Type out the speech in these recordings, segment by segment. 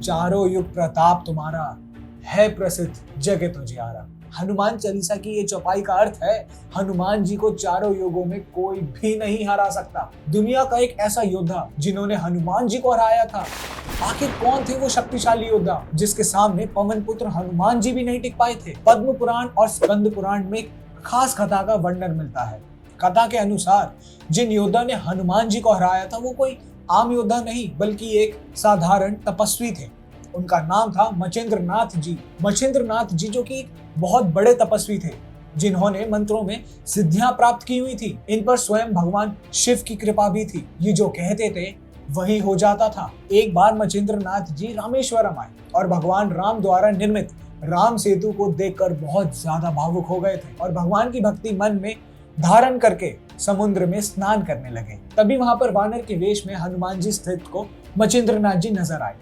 चारों युग प्रताप तुम्हारा, है प्रसिद्ध जगत उजियारा। हनुमान चालीसा की ये चौपाई का अर्थ है, हनुमान जी को चारों युगों में कोई भी नहीं हरा सकता। दुनिया का एक ऐसा योद्धा जिन्होंने हनुमान जी को हराया था। आखिर कौन थे वो शक्तिशाली योद्धा जिसके सामने पवन पुत्र हनुमान जी भी नहीं टिक पाए थे? पद्म पुराण और स्कंद पुराण में एक खास कथा का वर्णन मिलता है। कथा के अनुसार जिन योद्धा ने हनुमान जी को हराया था वो कोई आम योद्धा नहीं बल्कि एक साधारण तपस्वी थे। उनका नाम था मचेंद्र नाथ जी। मचेंद्र नाथ जी जो कि एक बहुत बड़े तपस्वी थे जिन्होंने मंत्रों में सिद्धियां प्राप्त की हुई थी। इन पर स्वयं भगवान शिव की कृपा भी थी। ये जो कहते थे वही हो जाता था। एक बार मचेंद्र नाथ जी रामेश्वरम आए और भगवान राम द्वारा निर्मित राम सेतु को देखकर बहुत ज्यादा भावुक हो गए थे और भगवान की भक्ति मन में धारण करके समुद्र में स्नान करने लगे। तभी वहां पर वानर के वेश में हनुमान जी स्थित को मचेंद्र नाथ जी नजर आए।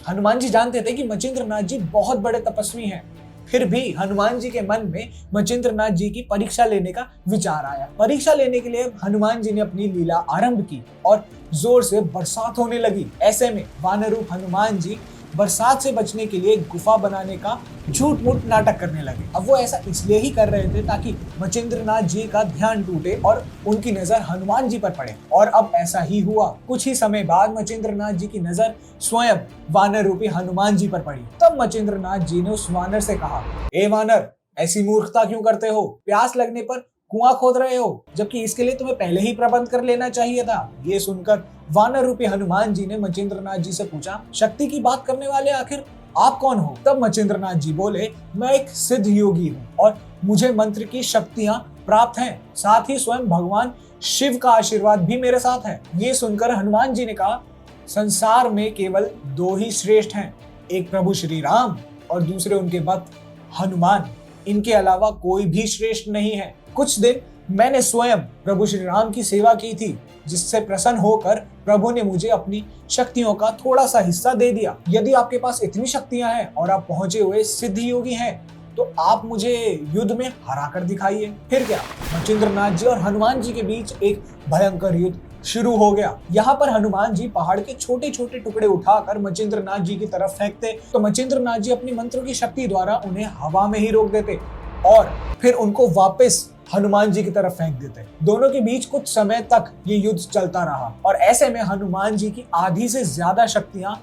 हनुमान जी जानते थे कि मचेंद्र नाथ जी बहुत बड़े तपस्वी हैं, फिर भी हनुमान जी के मन में मचेंद्र नाथ जी की परीक्षा लेने का विचार आया। परीक्षा लेने के लिए हनुमान जी ने अपनी लीला आरंभ की और जोर से बरसात होने लगी। ऐसे में वानर रूप हनुमान जी बरसात से बचने के लिए गुफा बनाने का झूठ मूठ नाटक करने लगे। अब वो ऐसा इसलिए ही कर रहे थे ताकि मचेंद्र नाथ जी का ध्यान टूटे और उनकी नजर हनुमान जी पर पड़े। और अब ऐसा ही हुआ। कुछ ही समय बाद मचेंद्र नाथ जी की नजर स्वयं वानर रूपी हनुमान जी पर पड़ी। तब मचेंद्र नाथ जी ने उस वानर से कहा, ए वानर, ऐसी मूर्खता क्यों करते हो? प्यास लगने पर कुआं खोद रहे हो, जबकि इसके लिए तुम्हें पहले ही प्रबंध कर लेना चाहिए था। ये सुनकर वानर रूपी हनुमान जी ने मचेंद्र नाथ जी से पूछा, शक्ति की बात करने वाले आखिर आप कौन हो? तब मचेंद्र नाथ जी बोले, मैं एक सिद्ध योगी हूँ और मुझे मंत्र की शक्तियां प्राप्त हैं। साथ ही स्वयं भगवान शिव का आशीर्वाद भी मेरे साथ है। ये सुनकर हनुमान जी ने कहा, संसार में केवल दो ही श्रेष्ठ हैं, एक प्रभु श्री राम और दूसरे उनके भक्त हनुमान। इनके अलावा कोई भी श्रेष्ठ नहीं है। कुछ दिन मैंने स्वयं प्रभु श्री राम की सेवा की थी, जिससे प्रसन्न होकर प्रभु ने मुझे अपनी शक्तियों का थोड़ा सा हिस्सा दे दिया। यदि आपके पास इतनी शक्तियां हैं और आप पहुंचे हुए सिद्ध योगी हैं, तो आप मुझे युद्ध में हरा कर दिखाइए। फिर क्या, मचेंद्र नाथ जी और हनुमान जी के बीच एक भयंकर युद्ध शुरू हो गया। यहाँ पर हनुमान जी पहाड़ के छोटे छोटे टुकड़े उठाकर मचेंद्र नाथ जी की तरफ फेंकते तो मचेंद्र नाथ जी अपनी मंत्रों की शक्ति द्वारा उन्हें हवा में ही रोक देते और फिर उनको वापस हनुमान जी की तरफ फेंक देते। दोनों के बीच कुछ समय तक ये युद्ध चलता रहा और ऐसे में हनुमान जी की आधी से ज्यादा शक्तियां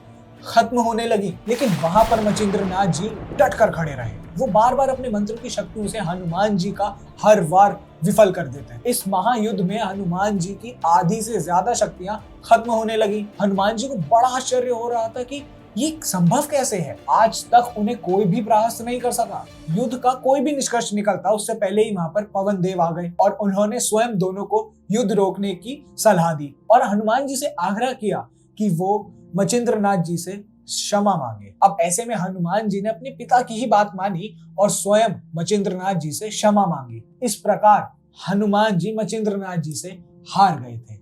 खत्म होने लगी। लेकिन वहां पर मचेंद्र नाथ जी डट कर खड़े रहे। वो बार बार अपने मंत्रों की शक्तियों से हनुमान जी का हर वार विफल कर देते। इस महायुद्ध में हनुमान जी की आधी से ज्यादा शक्तियां खत्म होने लगी। हनुमान जी को बड़ा आश्चर्य हो रहा था कि ये संभव कैसे है। आज तक उन्हें कोई भी प्रयास नहीं कर सका। युद्ध का कोई भी निष्कर्ष निकलता उससे पहले ही वहां पर पवन देव आ गए और उन्होंने स्वयं दोनों को युद्ध रोकने की सलाह दी और हनुमान जी से आग्रह किया कि वो मचेंद्र नाथ जी से क्षमा मांगे। अब ऐसे में हनुमान जी ने अपने पिता की ही बात मानी और स्वयं मचेंद्र नाथ जी से क्षमा मांगी। इस प्रकार हनुमान जी मचेंद्र नाथ जी से हार गए थे।